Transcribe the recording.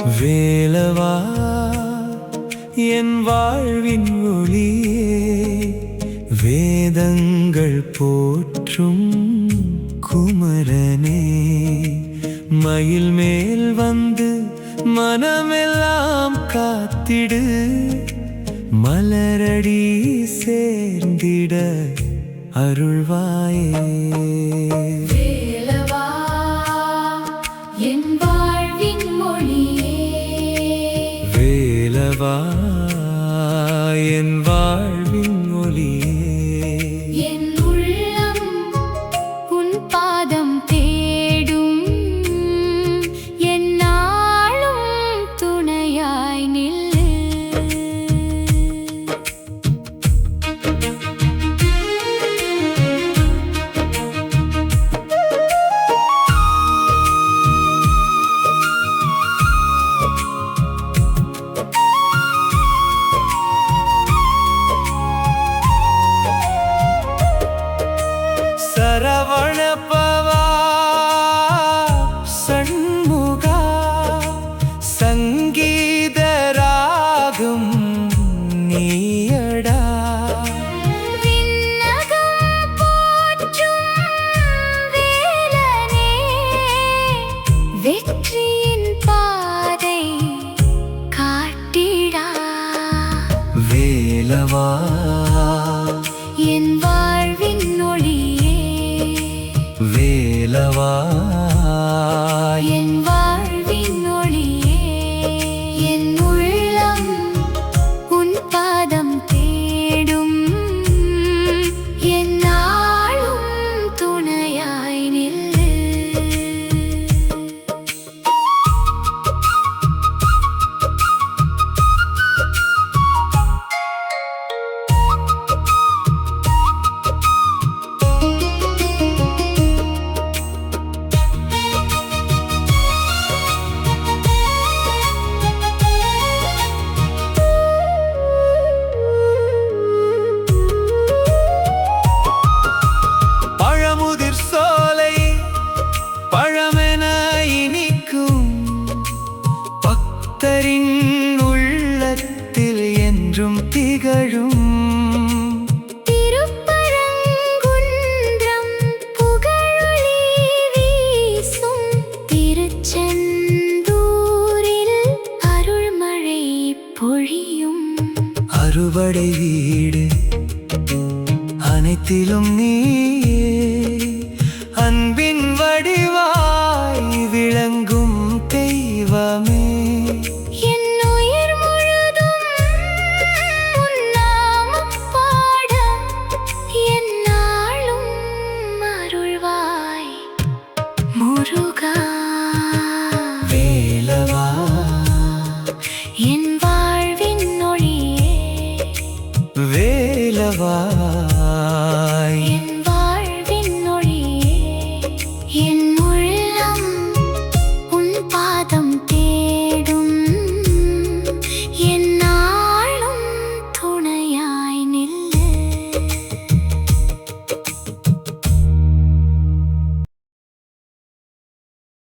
வேலவா என் வாழ்வின் ஒளியே, வேதங்கள் போற்றும் குமரனே, மயில் மேல் வந்து மனமெல்லாம் காத்திடு, மலரடி சேர்ந்திட அருள்வாயே. வேலவா என் வாழ்வின் மொழியே, வேலவா என் வாழ்வின் ஒளியே, என் உள்ளம் உன் பாதம் தேடும், எந்நாளும் துணையாய் நில்லு. சரவண பவா சண்முகா, சங்கீத ராகம் நீயடா, விண்ணகம் போற்றும் வேலனே, வெற்றியின் பாதை காட்டிடா. வேலவா என் வாழ்வின் ஒளியே, வேலவா என் வாழ்வின் ஒளியே, என் உள்ளம் உன் பாதம் தேடும், எந்நாளும் துணையாய் நில்லு. பழமுதிர் சோலை பழமென இனிக்கும், பக்தரின் உள்ளத்தில் என்றும் திகழும், திருப்பரங்குன்றம் புகழொளி வீசும், திருச்செந்தூரில் அருள்மழை பொழியும். அறுபடை வீடு அனைத்திலும் நீயே, அன்பின் வடிவாய் விளங்கும் தெய்வமே, என் உயிர் முழுதும் உன் நாமம் பாட, எந்நாளும் அருள்வாய் முருகா. வேலவா என் வாழ்வின் ஒளியே, வேலவா